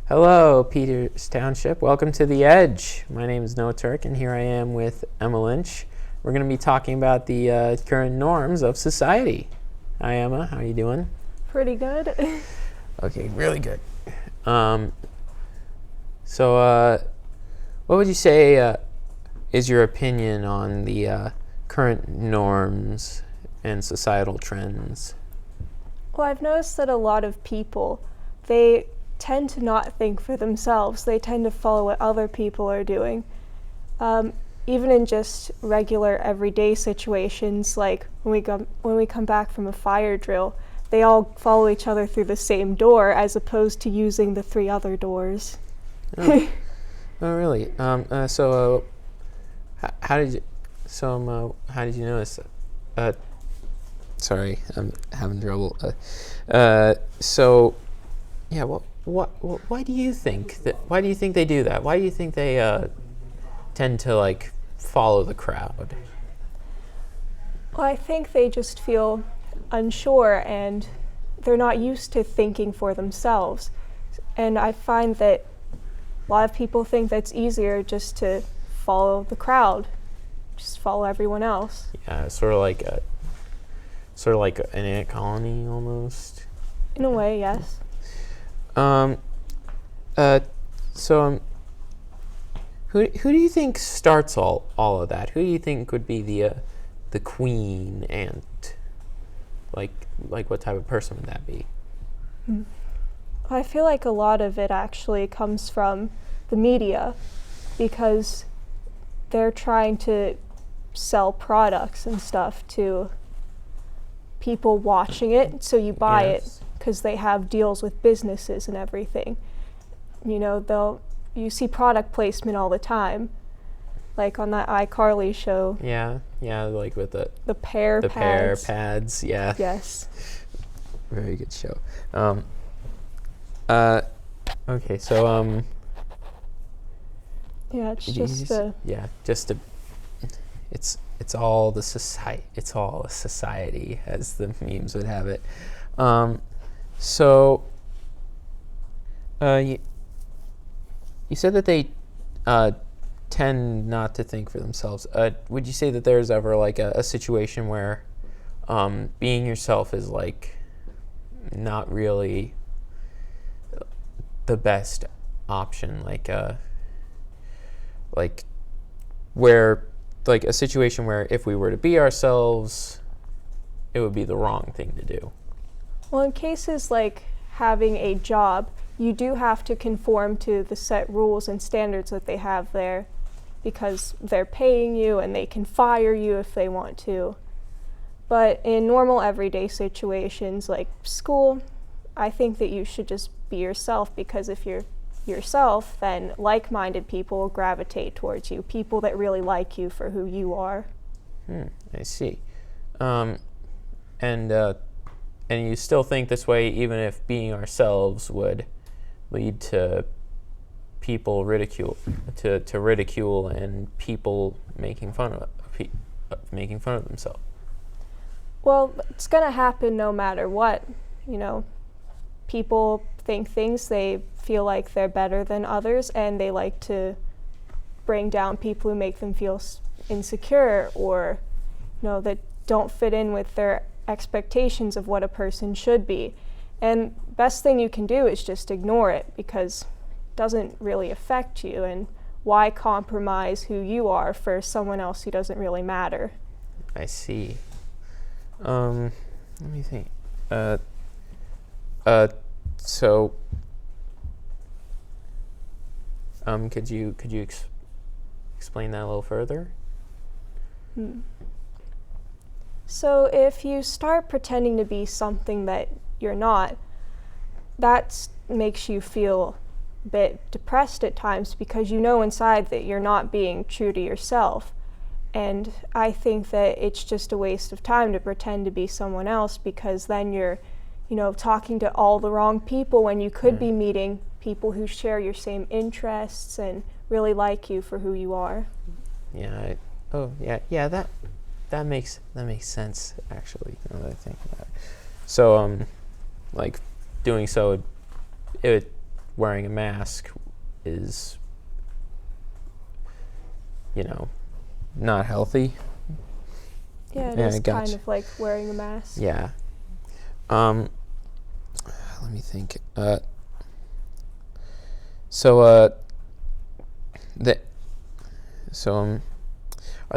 Hello, Peters Township. Welcome to The Edge. My name is Noah Turek, and here I am with Emma Lynch. We're going to be talking about the current norms of society. Hi, Emma. How are you doing? Pretty good. Okay, really good. So, what would you say is your opinion on the current norms and societal trends? Well, I've noticed that a lot of people, they tend to not think for themselves. They tend to follow what other people are doing. Even in just regular everyday situations, like when we come back from a fire drill, they all follow each other through the same door as opposed to using the 3 other doors. Oh, oh really? So how did you notice that? Sorry, I'm having trouble. So, yeah. Well, why do you think that? Why do you think they do that? Why do you think they tend to follow the crowd? Well, I think they just feel unsure and they're not used to thinking for themselves. And I find that a lot of people think that's easier just to follow the crowd, just follow everyone else. Yeah, sort of like an ant colony almost. In a way, yes. Who do you think starts all of that? Who do you think would be the queen ant? Like what type of person would that be? I feel like a lot of it actually comes from the media because they're trying to sell products and stuff to people watching it, so you buy it because they have deals with businesses and everything. You know, you see product placement all the time, like on that iCarly show. Yeah, like with the pear pads. Pear pads, yeah. Yes. Very good show. Okay, so yeah, it's all the society. It's all a society, as the memes would have it. So, you said that they tend not to think for themselves. Would you say that there's ever a situation where being yourself is not really the best option? A situation where if we were to be ourselves, it would be the wrong thing to do. Well, in cases like having a job, you do have to conform to the set rules and standards that they have there because they're paying you and they can fire you if they want to. But in normal everyday situations like school, I think that you should just be yourself, because if you're yourself, then like-minded people will gravitate towards you, people that really like you for who you are. I see. And you still think this way even if being ourselves would lead to people ridicule and people making fun of themselves? Well, it's going to happen no matter what. You know, people think things, they feel like they're better than others, and they like to bring down people who make them feel insecure or, that don't fit in with their expectations of what a person should be. And best thing you can do is just ignore it, because it doesn't really affect you, and why compromise who you are for someone else who doesn't really matter? I see. Let me think. So, could you explain that a little further? So if you start pretending to be something that you're not, that makes you feel a bit depressed at times, because you know inside that you're not being true to yourself. And I think that it's just a waste of time to pretend to be someone else, because then you're, talking to all the wrong people when you could be meeting people who share your same interests and really like you for who you are. Yeah. That makes sense, actually, now that I think about it. So, doing so, it wearing a mask is, not healthy. Yeah, it Yeah, I is gotcha. kind of like wearing a mask. Yeah. Let me think. Are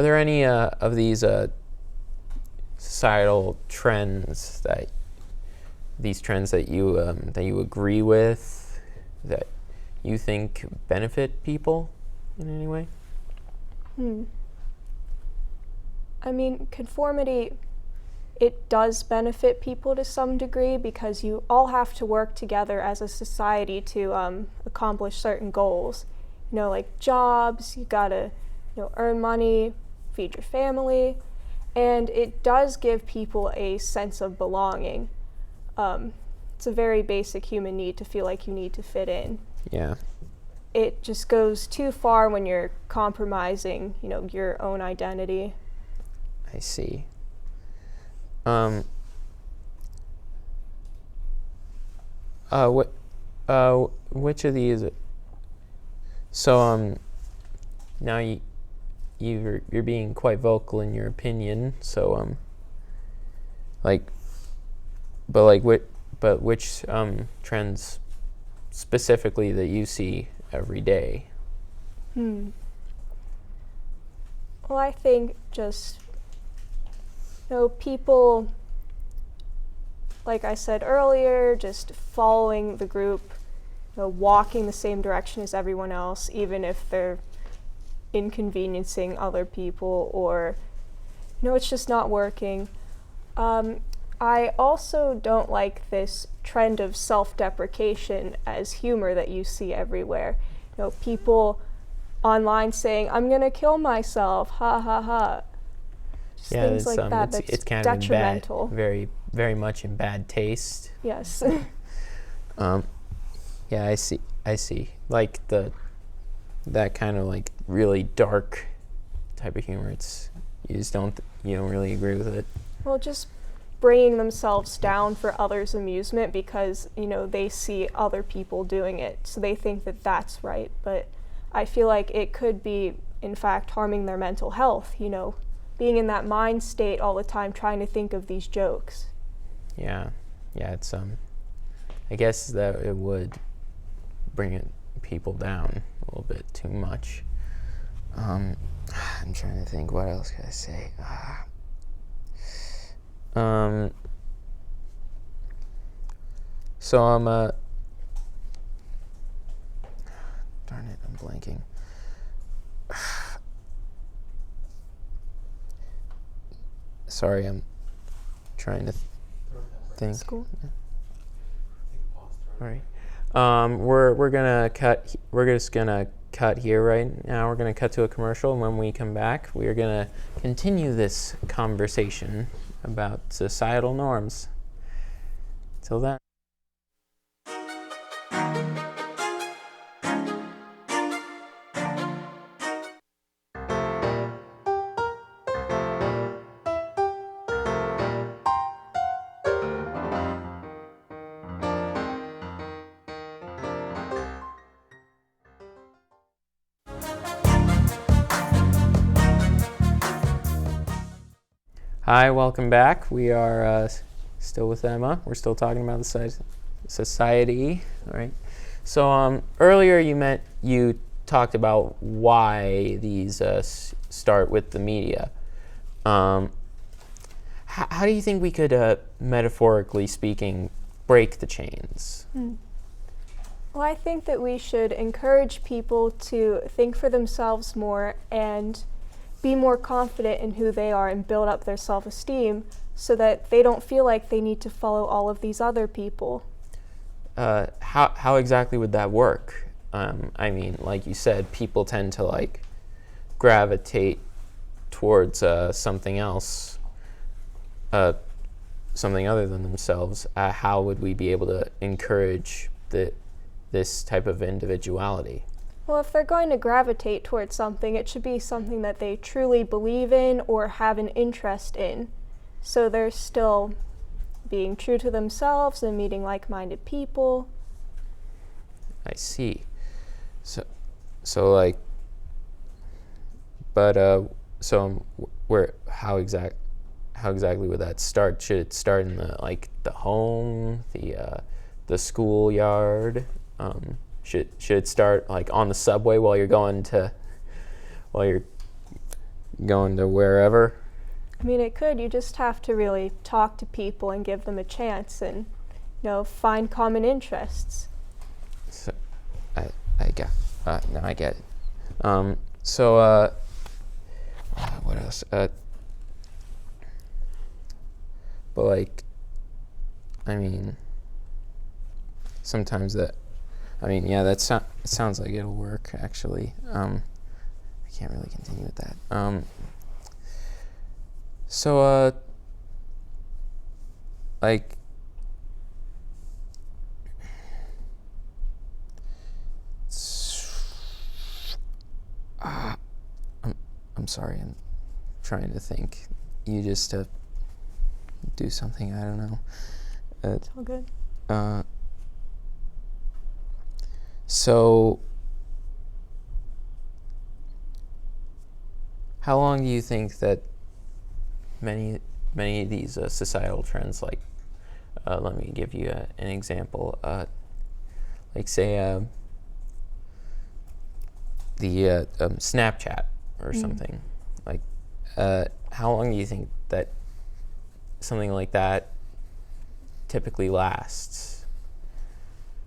there any of these societal trends that you agree with, that you think benefit people in any way? I mean, conformity, it does benefit people to some degree because you all have to work together as a society to accomplish certain goals. Like jobs, you gotta, earn money, feed your family, and it does give people a sense of belonging. It's a very basic human need to feel like you need to fit in. Yeah. It just goes too far when you're compromising, your own identity. I see. Which of these? So now you're being quite vocal in your opinion. So which trends specifically that you see every day? Well, I think just people, like I said earlier, just following the group, walking the same direction as everyone else, even if they're inconveniencing other people or, it's just not working. I also don't like this trend of self-deprecation as humor that you see everywhere. People online saying, "I'm gonna kill myself, ha ha ha." Just things like that. It's kind detrimental. of in bad, very, very much in bad taste. Yes. Yeah, I see. Like that kind of like really dark type of humor. You don't really agree with it. Well, just bringing themselves down for others' amusement because, they see other people doing it, so they think that that's right. But I feel like it could be, in fact, harming their mental health, being in that mind state all the time trying to think of these jokes. Yeah, it's I guess that it would bring people down a little bit too much. I'm trying to think, what else can I say? So I'm darn it, I'm blanking. Sorry, I'm trying to think. That's cool. All right. We're gonna cut. We're just gonna cut here right now. We're gonna cut to a commercial, and when we come back, we are gonna continue this conversation about societal norms. Till then. Hi, welcome back. We are still with Emma. We're still talking about the society. All right. So earlier you talked about why these start with the media. How do you think we could, metaphorically speaking, break the chains? Well, I think that we should encourage people to think for themselves more and be more confident in who they are and build up their self-esteem so that they don't feel like they need to follow all of these other people. How exactly would that work? I mean, like you said, people tend to gravitate towards something else, something other than themselves. How would we be able to encourage this type of individuality? Well, if they're going to gravitate towards something, it should be something that they truly believe in or have an interest in. So they're still being true to themselves and meeting like-minded people. I see. So like, but so how exactly would that start? Should it start in the home, the schoolyard? Should it start like on the subway while you're going to wherever? I mean, it could. You just have to really talk to people and give them a chance, and find common interests. So, I get. Now I get it. So what else? But like, I mean, sometimes that. I mean, yeah, it sounds like it'll work, actually. I can't really continue with that. So, like, I'm sorry, I'm trying to think. You just do something, I don't know. It's all good. So, how long do you think that many of these societal trends, like, let me give you an example. Like, say, the Snapchat or something. Like, how long do you think that something like that typically lasts?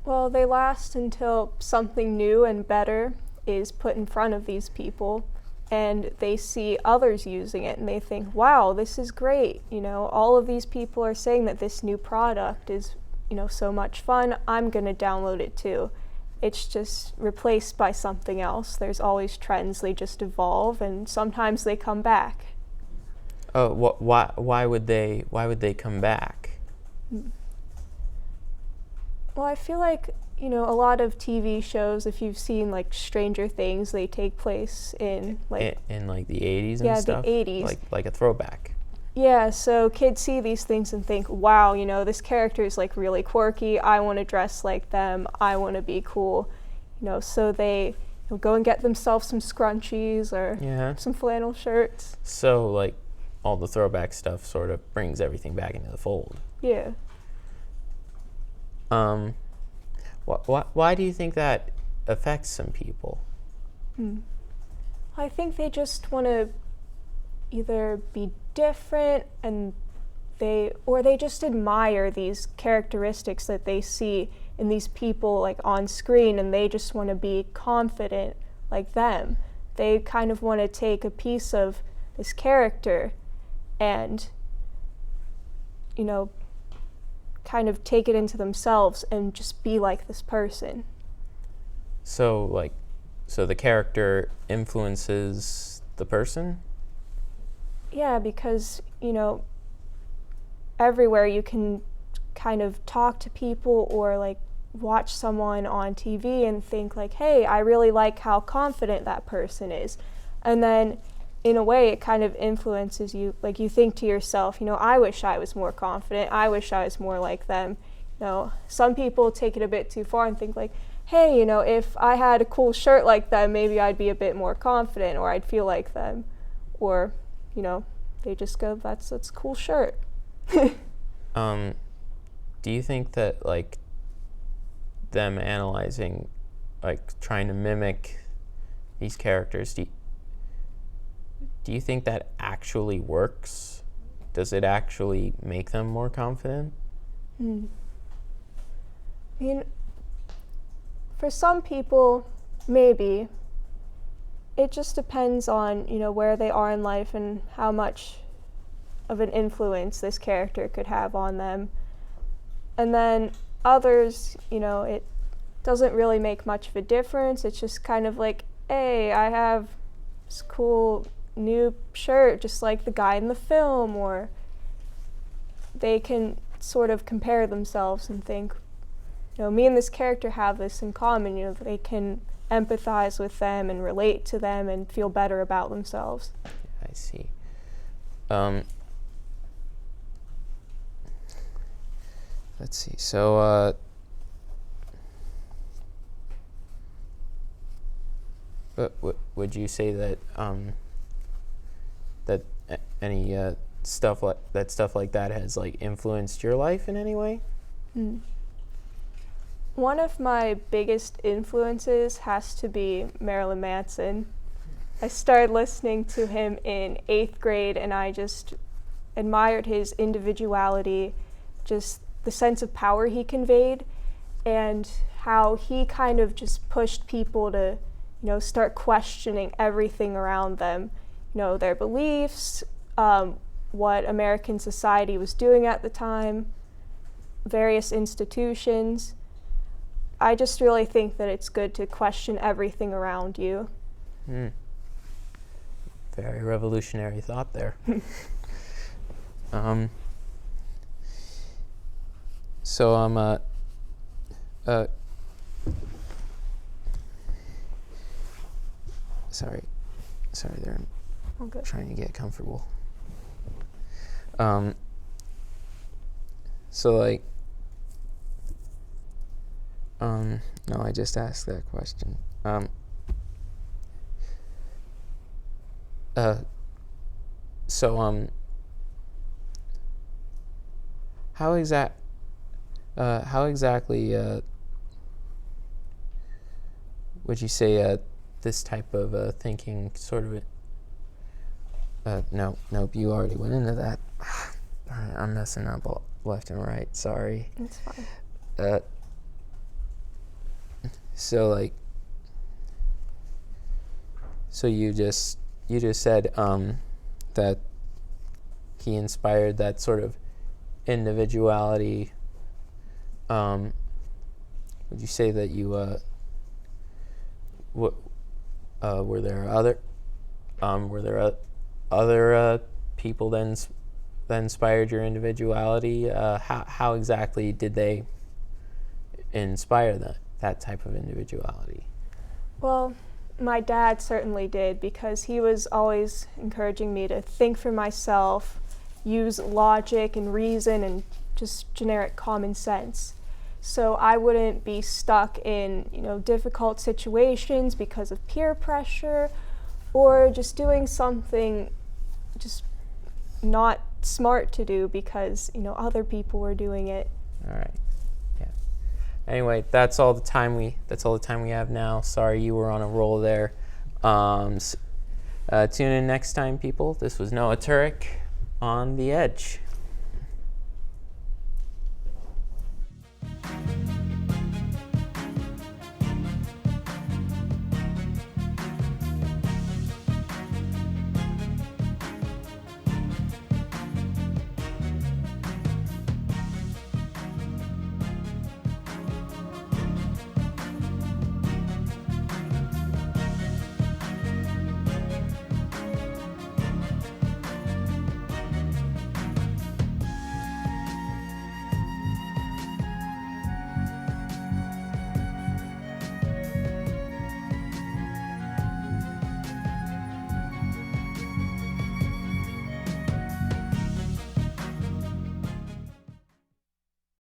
Well, they last until something new and better is put in front of these people, and they see others using it, and they think, wow, this is great. All of these people are saying that this new product is, so much fun. I'm going to download it too. It's just replaced by something else. There's always trends. They just evolve, and sometimes they come back. Oh, why would they come back? Well, I feel like, a lot of TV shows, if you've seen, like, Stranger Things, they take place in, like... In like, the 80s and stuff? Yeah, the 80s. Like a throwback. Yeah, so kids see these things and think, wow, this character is, like, really quirky. I want to dress like them. I want to be cool. So they go and get themselves some scrunchies or some flannel shirts. So, like, all the throwback stuff sort of brings everything back into the fold. Yeah. Why do you think that affects some people? I think they just want to either be different, and they just admire these characteristics that they see in these people, like, on screen, and they just want to be confident like them. They kind of want to take a piece of this character and kind of take it into themselves and just be like this person. So the character influences the person? Yeah, because, everywhere you can kind of talk to people or, like, watch someone on TV and think, like, hey, I really like how confident that person is. And then, in a way, it kind of influences you. Like, you think to yourself, I wish I was more confident. I wish I was more like them. Some people take it a bit too far and think, like, hey, if I had a cool shirt like them, maybe I'd be a bit more confident, or I'd feel like them. Or, they just go, that's a cool shirt. Do you think that, like, them analyzing, like, trying to mimic these characters, do you think that actually works? Does it actually make them more confident? I mean, for some people, maybe. It just depends on, where they are in life and how much of an influence this character could have on them. And then others, it doesn't really make much of a difference. It's just kind of like, hey, I have this cool new shirt just like the guy in the film, or they can sort of compare themselves and think, me and this character have this in common. They can empathize with them and relate to them and feel better about themselves. I see. Let's see. So, would you say that any stuff like that has like influenced your life in any way? One of my biggest influences has to be Marilyn Manson. I started listening to him in 8th grade, and I just admired his individuality, just the sense of power he conveyed, and how he kind of just pushed people to, start questioning everything around them, their beliefs, what American society was doing at the time, various institutions. I just really think that it's good to question everything around you. Very revolutionary thought there. So sorry there. All good. Trying to get comfortable. So like, no, I just asked that question. How exactly would you say this type of thinking sort of nope, you already went into that. I'm messing up left and right, sorry. It's fine. So you just said that he inspired that sort of individuality. Would you say that you were there other people that inspired your individuality? How exactly did they inspire that type of individuality? Well, my dad certainly did, because he was always encouraging me to think for myself, use logic and reason and just generic common sense. So I wouldn't be stuck in, difficult situations because of peer pressure, or just doing something just not smart to do because, other people were doing it. All right. Yeah. Anyway, that's all the time we have now. Sorry you were on a roll there. Tune in next time, people. This was Noah Turek on The Edge.